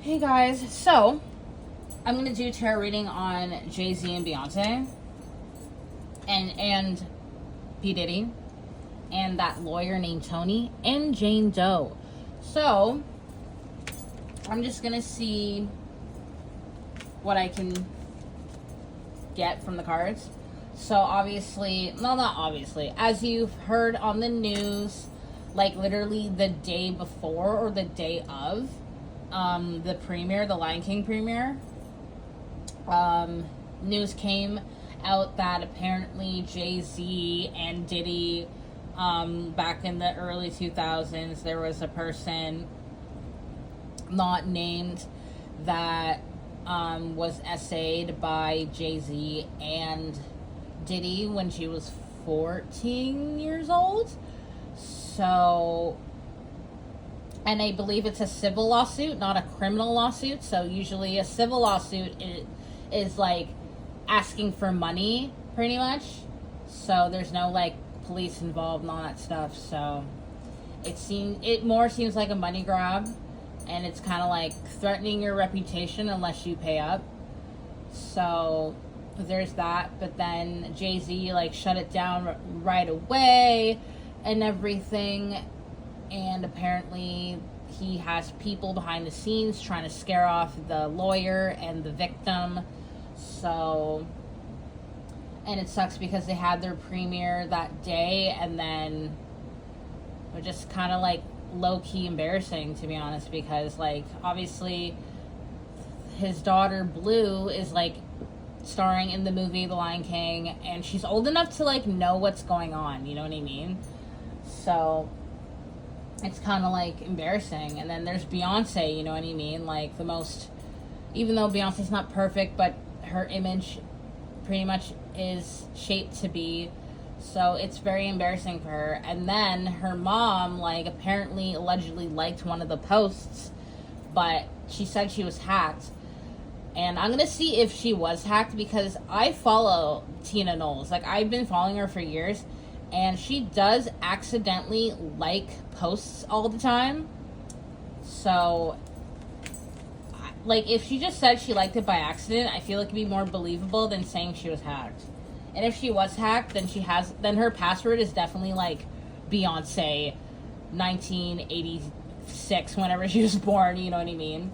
Hey guys, so I'm gonna do tarot reading on Jay-Z and Beyonce and P. Diddy and that lawyer named Tony and Jane Doe. So I'm just gonna see what I can get from the cards. So obviously, no, not obviously, as you've heard on the news, like literally the day before or the day of the premiere, the Lion King premiere, news came out that apparently Jay-Z and Diddy, back in the early 2000s, there was a person not named that was essayed by Jay-Z and Diddy when she was 14 years old. So, and I believe it's a civil lawsuit, not a criminal lawsuit. So usually a civil lawsuit is like asking for money, pretty much. So there's no like police involved and all that stuff. So it more seems like a money grab, and it's kind of like threatening your reputation unless you pay up. So there's that. But then Jay-Z like shut it down right away and everything. And apparently he has people behind the scenes trying to scare off the lawyer and the victim. So, and it sucks because they had their premiere that day, and then it just kind of like low-key embarrassing, to be honest, because like obviously his daughter Blue is like starring in the movie The Lion King, and she's old enough to like know what's going on, you know what I mean? So it's kind of like embarrassing. And then there's Beyonce, you know what I mean? Like the most, even though Beyonce's not perfect, but her image pretty much is shaped to be. So it's very embarrassing for her. And then her mom, like, apparently, allegedly liked one of the posts, but she said she was hacked. And I'm gonna see if she was hacked, because I follow Tina Knowles. Like, I've been following her for years, and she does accidentally like posts all the time. So, like, if she just said she liked it by accident, I feel like it'd be more believable than saying she was hacked. And if she was hacked, then her password is definitely like Beyonce 1986, whenever she was born, you know what I mean?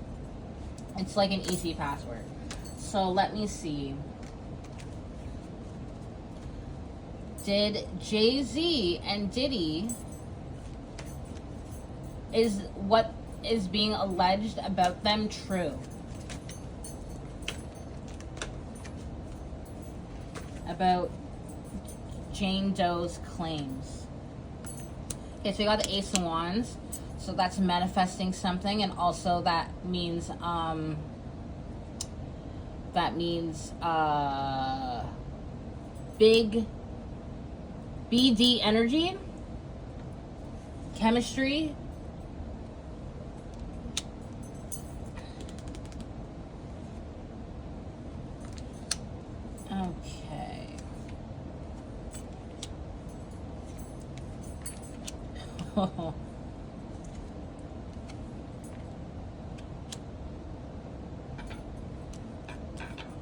It's like an easy password. So let me see. Did Jay-Z and Diddy, is what is being alleged about them true? About Jane Doe's claims. Okay, so we got the Ace of Wands. So that's manifesting something, and also that means big BD energy, chemistry. Okay.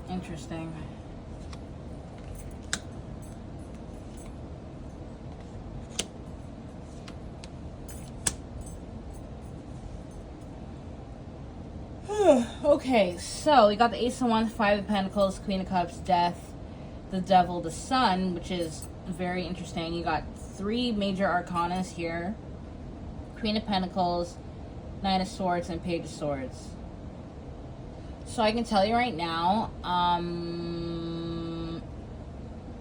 Interesting. Okay, so we got the Ace of Wands, Five of Pentacles, Queen of Cups, Death, the Devil, the Sun, which is very interesting. You got three major arcanas here: Queen of Pentacles, Knight of Swords, and Page of Swords. So I can tell you right now,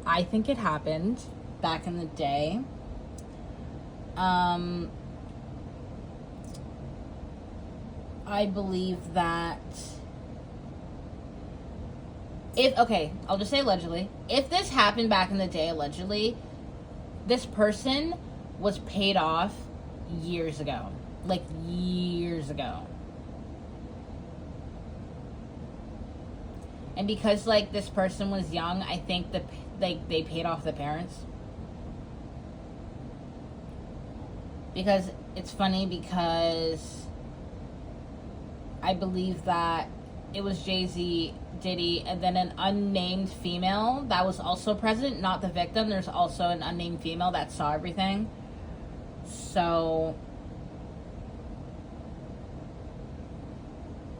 I think it happened back in the day. I believe that I'll just say allegedly. If this happened back in the day, allegedly, this person was paid off years ago. Like, years ago. And because, like, this person was young, I think that they paid off the parents. Because it's funny, because I believe that it was Jay-Z, Diddy, and then an unnamed female that was also present, not the victim. There's also an unnamed female that saw everything. So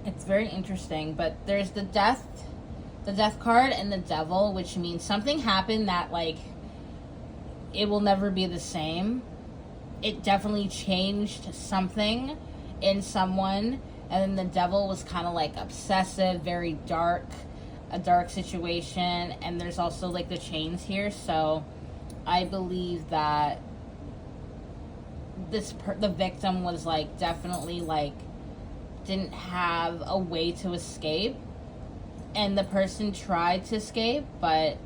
it's very interesting. But there's the death card and the devil, which means something happened that, like, it will never be the same. It definitely changed something in someone. And then the devil was kind of like obsessive, very dark, a dark situation. And there's also like the chains here. So I believe that the victim was like definitely like didn't have a way to escape. And the person tried to escape, but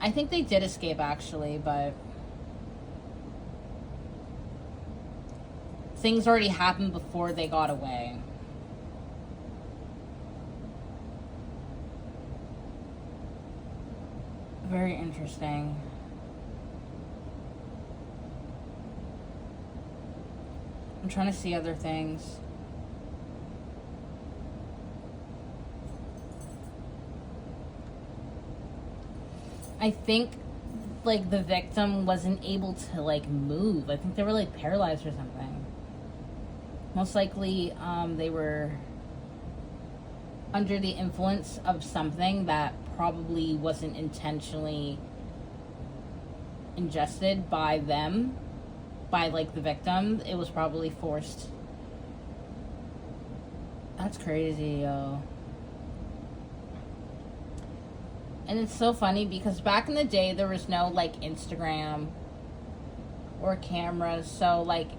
I think they did escape actually, but things already happened before they got away. Very interesting. I'm trying to see other things. I think like the victim wasn't able to like move. I think they were like paralyzed or something. Most likely they were under the influence of something that probably wasn't intentionally ingested by them, by like the victim. It was probably forced. That's crazy, yo. And it's so funny because back in the day there was no like Instagram or cameras, so like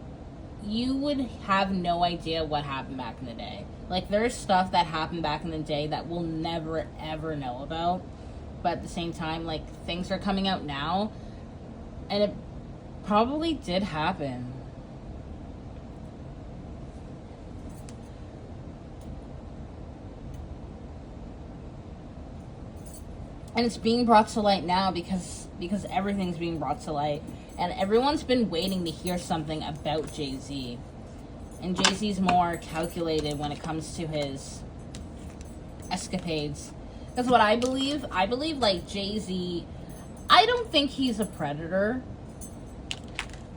you would have no idea what happened back in the day. Like there's stuff that happened back in the day that we'll never ever know about, but at the same time like things are coming out now and it probably did happen. And it's being brought to light now because everything's being brought to light. And everyone's been waiting to hear something about Jay-Z. And Jay-Z's more calculated when it comes to his escapades. That's what I believe. I believe, like, Jay-Z, I don't think he's a predator.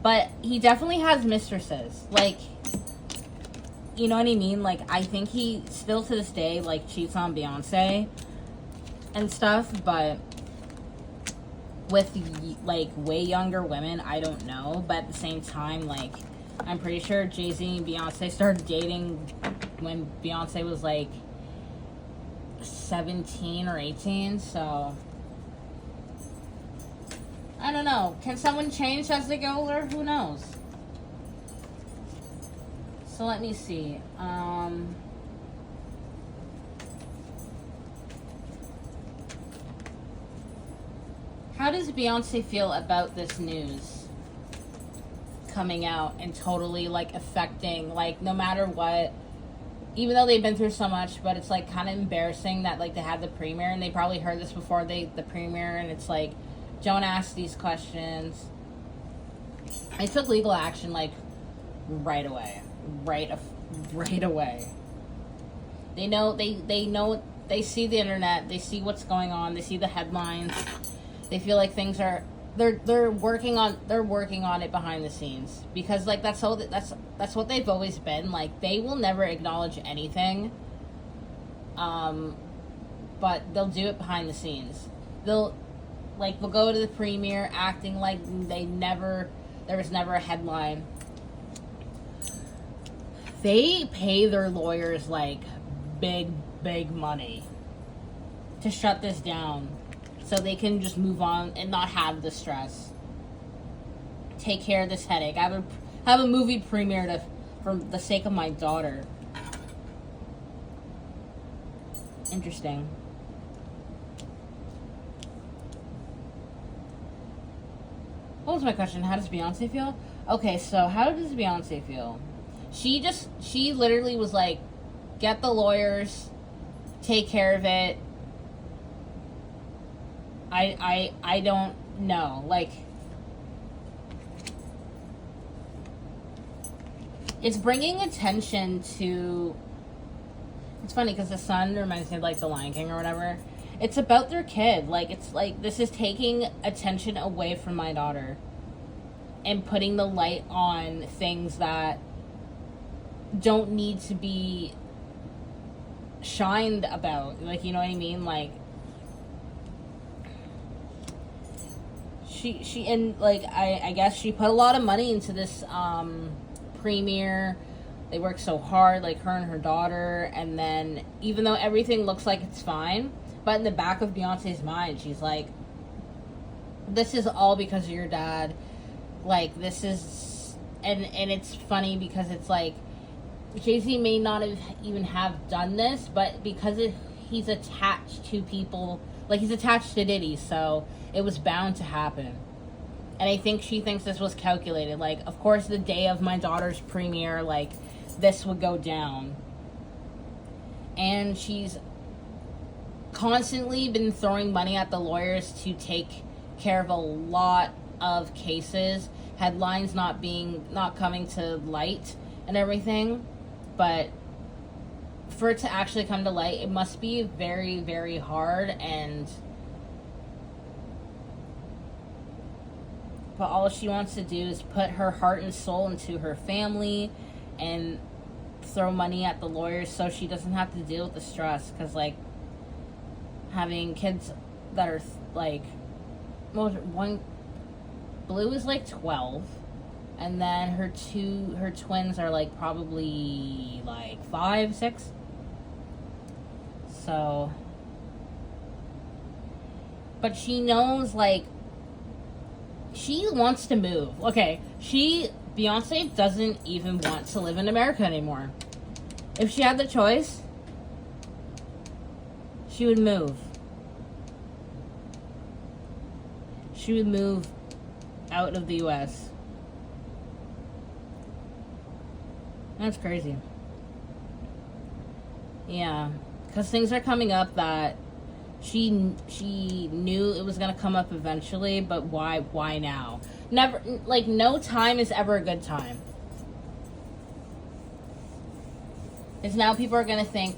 But he definitely has mistresses. Like, you know what I mean? Like, I think he still to this day, like, cheats on Beyonce and stuff, but with like way younger women, I don't know. But at the same time, like I'm pretty sure Jay-Z and Beyonce started dating when Beyonce was like 17 or 18, so I don't know. Can someone change as they get older? Who knows? So let me see. How does Beyonce feel about this news coming out and totally like affecting, like no matter what, even though they've been through so much, but it's like kind of embarrassing that like they had the premiere and they probably heard this before the premiere, and it's like don't ask these questions. I took legal action like right away. Right away. They know they see the internet, they see what's going on, they see the headlines. They feel like things are they're working on it behind the scenes because like that's what they've always been. Like they will never acknowledge anything, but they'll do it behind the scenes. They'll go to the premiere acting like there was never a headline. They pay their lawyers like big money to shut this down. So they can just move on and not have the stress. Take care of this headache. I have a movie premiere for the sake of my daughter. Interesting. What was my question? How does Beyonce feel? Okay, so how does Beyonce feel? She literally was like, get the lawyers, take care of it. I don't know. Like, it's bringing attention to. It's funny because the son reminds me of like the Lion King or whatever. It's about their kid. Like, it's like this is taking attention away from my daughter and putting the light on things that don't need to be shined about. Like, you know what I mean? Like, she and like I guess she put a lot of money into this premiere. They worked so hard, like her and her daughter, and then even though everything looks like it's fine, but in the back of Beyonce's mind, she's like, this is all because of your dad. Like, this is, and it's funny because it's like, Jay-Z may not have even have done this, but because he's attached to people, like he's attached to Diddy, so it was bound to happen. And I think she thinks this was calculated. Like, of course, the day of my daughter's premiere, like, this would go down. And she's constantly been throwing money at the lawyers to take care of a lot of cases, headlines not coming to light and everything. But for it to actually come to light, it must be very, very hard. But all she wants to do is put her heart and soul into her family and throw money at the lawyers so she doesn't have to deal with the stress. Because, like, having kids that are, like, well, one, Blue is, like, 12. And then her twins are, like, probably, like, 5, 6. So, but she knows, like, she wants to move. Okay, Beyonce doesn't even want to live in America anymore. If she had the choice, she would move. She would move out of the U.S. That's crazy. Yeah, because things are coming up that she knew it was gonna come up eventually, but why now? Never, like, no time is ever a good time. Because now people are gonna think,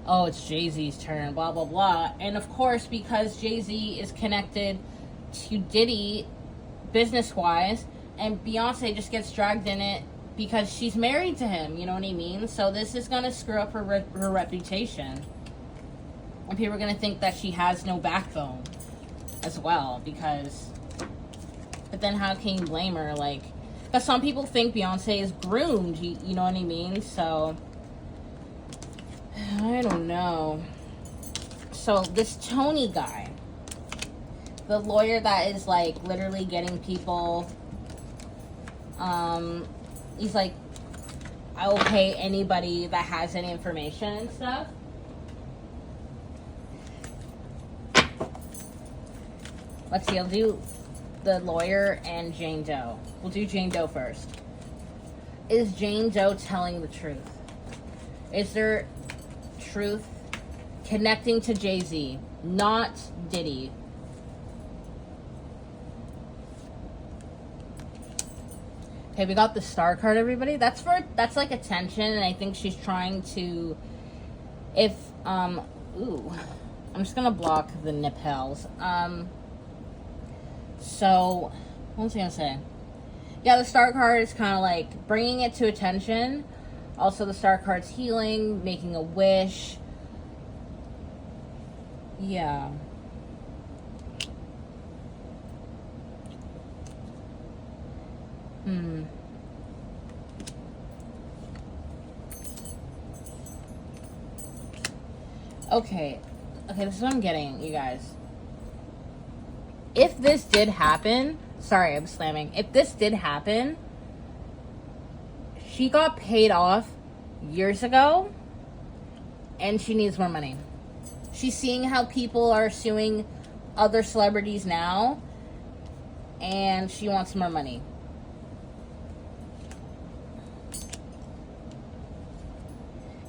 oh, it's Jay-Z's turn, blah blah blah. And of course, because Jay-Z is connected to Diddy business wise, and Beyonce just gets dragged in it because she's married to him, you know what I mean? So this is gonna screw up her reputation. And people are going to think that she has no backbone as well, because... But then how can you blame her? Like, because some people think Beyonce is groomed, you know what I mean? So, I don't know. So, this Tony guy, the lawyer that is, like, literally getting people... he's like, I will pay anybody that has any information and stuff. Let's see, I'll do the lawyer and Jane Doe. We'll do Jane Doe first. Is Jane Doe telling the truth? Is there truth connecting to Jay-Z, not Diddy? Okay, we got the star card, everybody. That's like attention, and I think she's trying to, ooh, I'm just gonna block the nipples. So, what was I gonna say? Yeah, the star card is kind of like bringing it to attention. Also, the star card's healing, making a wish. Yeah. Okay, this is what I'm getting, you guys. If this did happen, sorry, I'm slamming. If this did happen, she got paid off years ago, and she needs more money. She's seeing how people are suing other celebrities now, and she wants more money.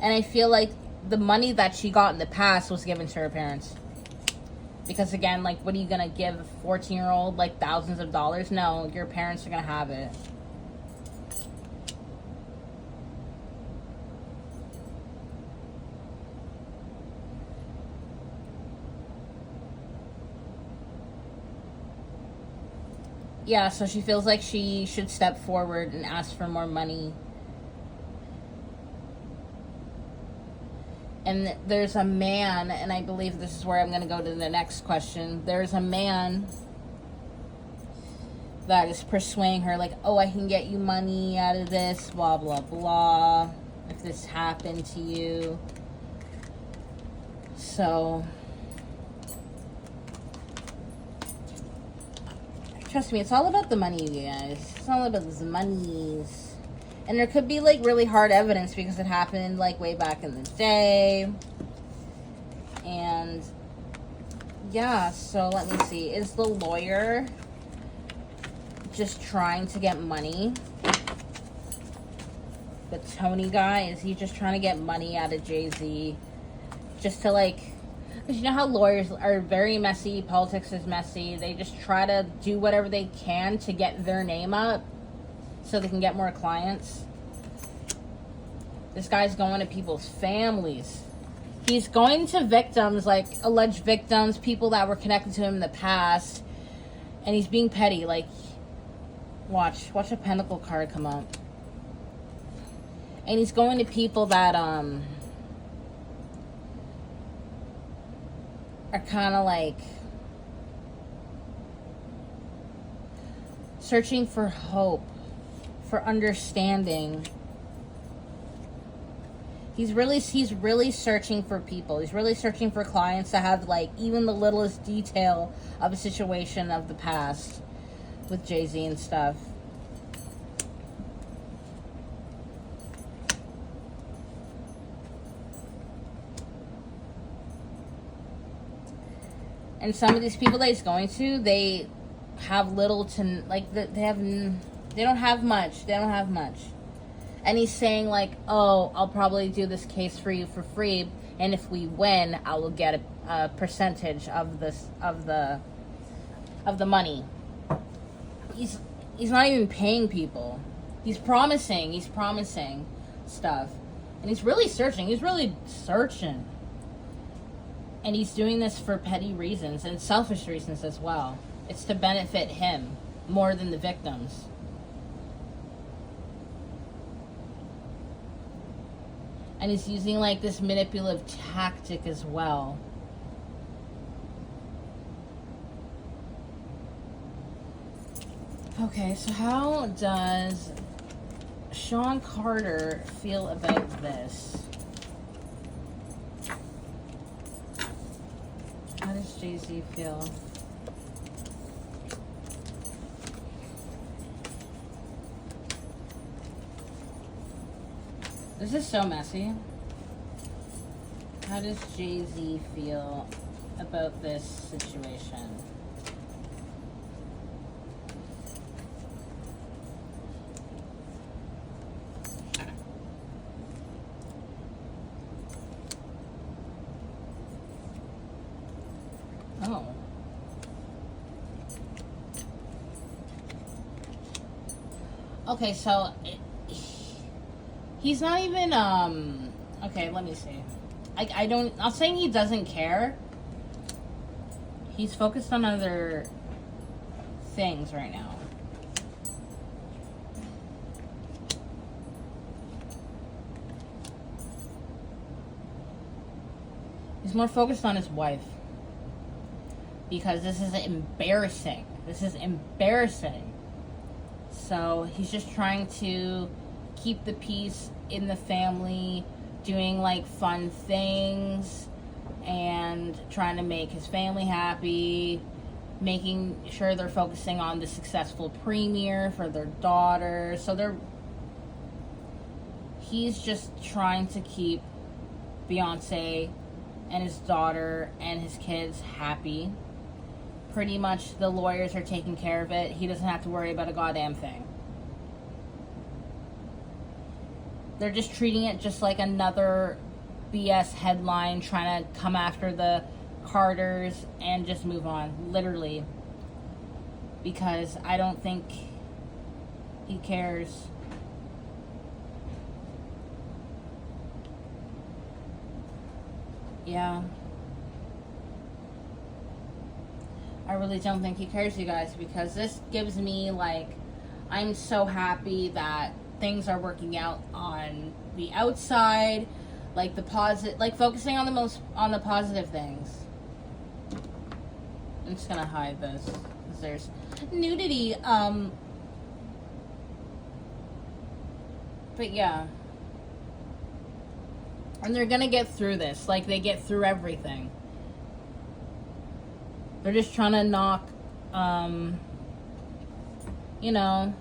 And I feel like the money that she got in the past was given to her parents. Because again, like, what are you gonna give a 14-year-old, like, thousands of dollars? No, your parents are gonna have it. Yeah, so she feels like she should step forward and ask for more money. And there's a man, and I believe this is where I'm going to go to the next question. There's a man that is persuading her, like, oh, I can get you money out of this, blah, blah, blah, if this happened to you. So, trust me, it's all about the money, you guys. It's all about the monies. And there could be, like, really hard evidence because it happened, like, way back in the day. And, yeah, so let me see. Is the lawyer just trying to get money? The Tony guy, is he just trying to get money out of Jay-Z? Just to, like... Because you know how lawyers are very messy. Politics is messy. They just try to do whatever they can to get their name up so they can get more clients. This guy's going to people's families. He's going to victims, like alleged victims, people that were connected to him in the past. And he's being petty. Like, watch a pentacle card come up. And he's going to people that are kind of like searching for hope, for understanding. He's really searching for people. He's really searching for clients that have, like, even the littlest detail of a situation of the past with Jay-Z and stuff. And some of these people that he's going to, they have little to, like, they don't have much. They don't have much. And he's saying, like, oh, I'll probably do this case for you for free, and if we win, I will get a percentage of the money. He's not even paying people. He's promising stuff. And he's really searching. And he's doing this for petty reasons and selfish reasons as well. It's to benefit him more than the victims. And he's using, like, this manipulative tactic as well. Okay, so how does Sean Carter feel about this? How does Jay-Z feel? This is so messy. How does Jay-Z feel about this situation? Oh. Okay, so he's not even, okay, let me see. I'm saying he doesn't care. He's focused on other things right now. He's more focused on his wife. Because this is embarrassing. So he's just trying to keep the peace in the family, doing, like, fun things, and trying to make his family happy, making sure they're focusing on the successful premiere for their daughter. So he's just trying to keep Beyonce and his daughter and his kids happy. Pretty much the lawyers are taking care of it. He doesn't have to worry about a goddamn thing. They're just treating it just like another BS headline, trying to come after the Carters and just move on, literally. Because I don't think he cares. Yeah. I really don't think he cares, you guys, because this gives me, like, I'm so happy that things are working out on the outside, like the positive, like focusing on the positive things. I'm just gonna hide this because there's nudity. But yeah, and they're gonna get through this, like they get through everything. They're just trying to knock, you know,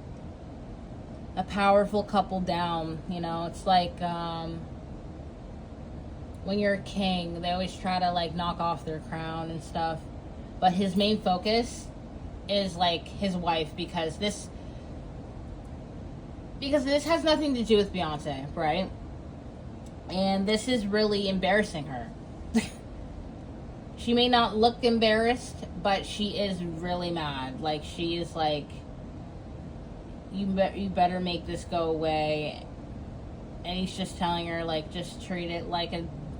a powerful couple down. You know, it's like when you're a king, they always try to like knock off their crown and stuff. But his main focus is like his wife, because this has nothing to do with Beyonce, right? And this is really embarrassing her. She may not look embarrassed, but she is really mad. Like, she is like, you better make this go away. And he's just telling her, like, just treat it like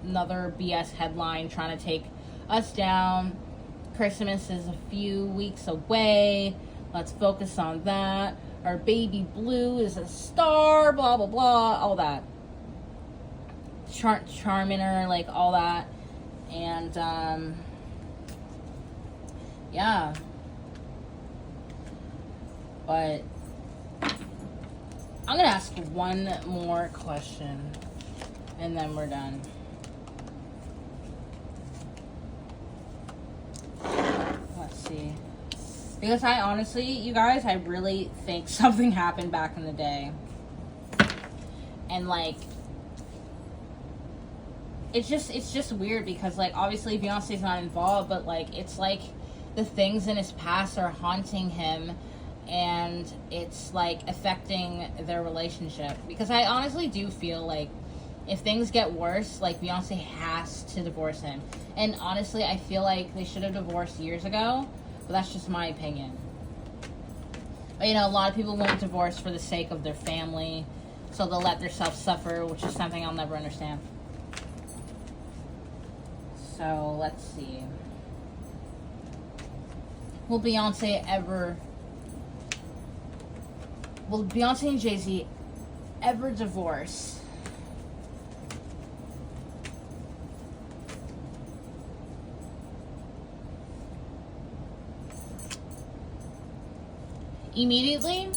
another BS headline trying to take us down. Christmas is a few weeks away. Let's focus on that. Our baby Blue is a star, blah, blah, blah, all that. Charming her, like, all that. And, yeah. But I'm gonna ask one more question, and then we're done. Let's see. Because I honestly, you guys, I really think something happened back in the day. And, like, it's just weird because, like, obviously Beyonce's not involved, but, like, it's like the things in his past are haunting him, and it's, like, affecting their relationship. Because I honestly do feel like if things get worse, like, Beyonce has to divorce him. And honestly, I feel like they should have divorced years ago, but that's just my opinion. But, you know, a lot of people won't divorce for the sake of their family, so they'll let themselves suffer, which is something I'll never understand. So, let's see. Will Beyonce and Jay-Z ever divorce? Immediately,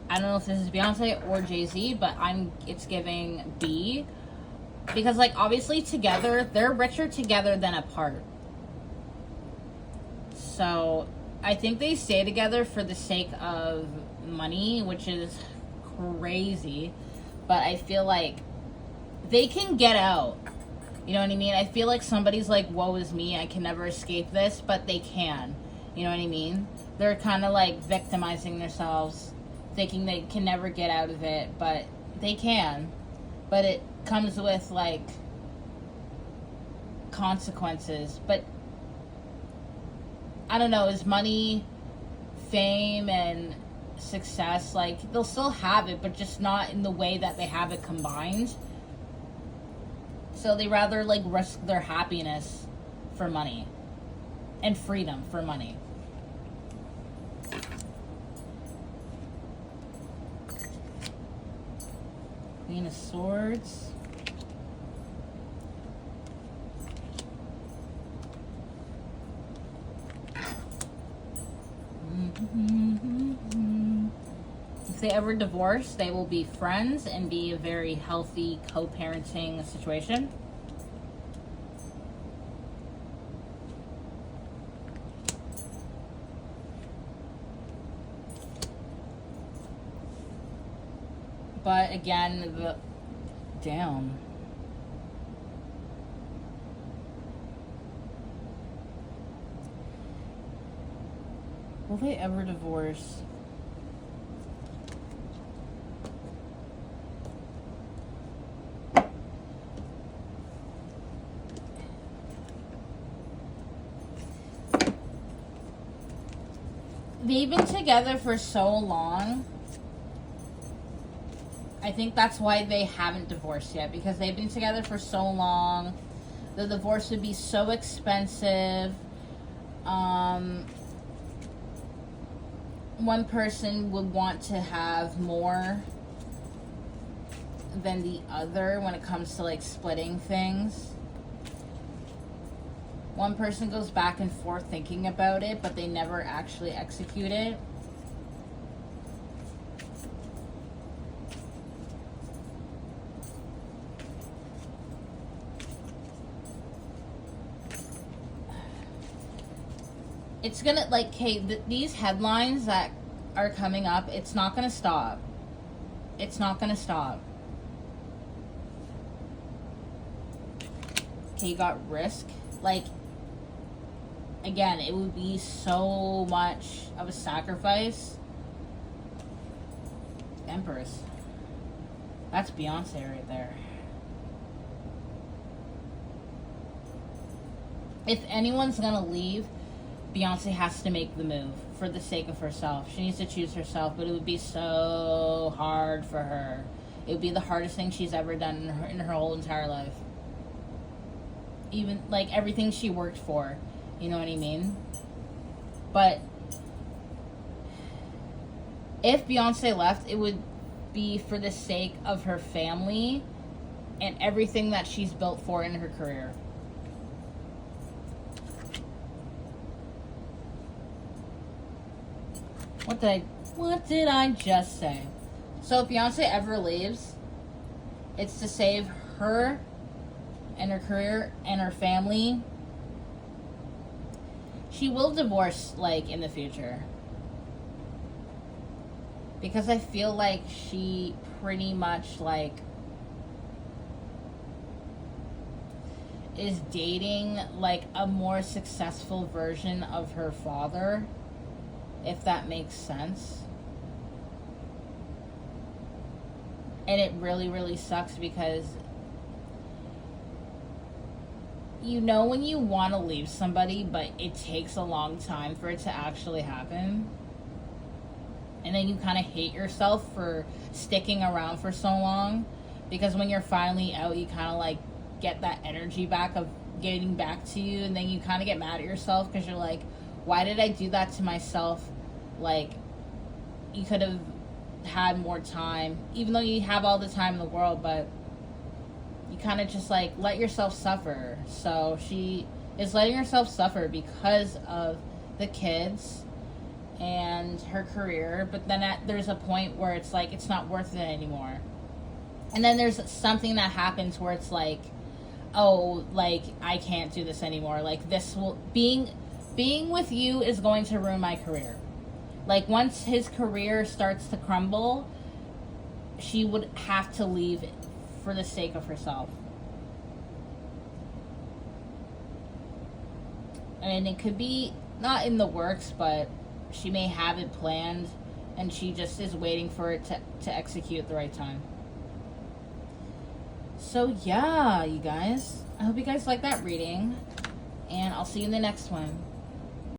I don't know if this is Beyonce or Jay-Z, but it's giving B. Because, like, obviously together, they're richer together than apart. So, I think they stay together for the sake of money, which is crazy. But I feel like they can get out. You know what I mean? I feel like somebody's like, woe is me, I can never escape this, but they can. You know what I mean? They're kind of like victimizing themselves, thinking they can never get out of it, but they can. But it comes with, like, consequences. But I don't know, is money, fame, and success, like, they'll still have it, but just not in the way that they have it combined. So they rather, like, risk their happiness for money and freedom for money. Queen of Swords. If they ever divorce, they will be friends and be a very healthy co-parenting situation. But again, damn. Will they ever divorce? They've been together for so long. I think that's why they haven't divorced yet, because they've been together for so long. The divorce would be so expensive. One person would want to have more than the other when it comes to like splitting things. One person goes back and forth thinking about it, but they never actually execute it. It's gonna, like, hey, these headlines that are coming up, it's not gonna stop. It's not gonna stop. Okay, you got risk. Like, again, it would be so much of a sacrifice. Empress. That's Beyonce right there. If anyone's gonna leave, Beyonce has to make the move for the sake of herself. She needs to choose herself, but it would be so hard for her. It would be the hardest thing she's ever done in her whole entire life. Even, like, everything she worked for. You know what I mean? But if Beyonce left, it would be for the sake of her family and everything that she's built for in her career. What did I just say? So if Beyonce ever leaves, it's to save her and her career and her family. She will divorce, like, in the future. Because I feel like she pretty much, like, is dating, like, a more successful version of her father. If that makes sense. And it really, really sucks because you know when you want to leave somebody, but it takes a long time for it to actually happen. And then you kind of hate yourself for sticking around for so long. Because when you're finally out, you kind of like get that energy back of getting back to you. And then you kind of get mad at yourself because you're like, why did I do that to myself? Like, you could have had more time, even though you have all the time in the world, but you kind of just, like, let yourself suffer. So she is letting herself suffer because of the kids and her career, but then there's a point where it's like, it's not worth it anymore. And then there's something that happens where it's like, oh, like, I can't do this anymore. Like, this will, being with you is going to ruin my career. Like, once his career starts to crumble, she would have to leave for the sake of herself. I mean, it could be not in the works, but she may have it planned, and she just is waiting for it to execute at the right time. So, yeah, you guys. I hope you guys like that reading, and I'll see you in the next one.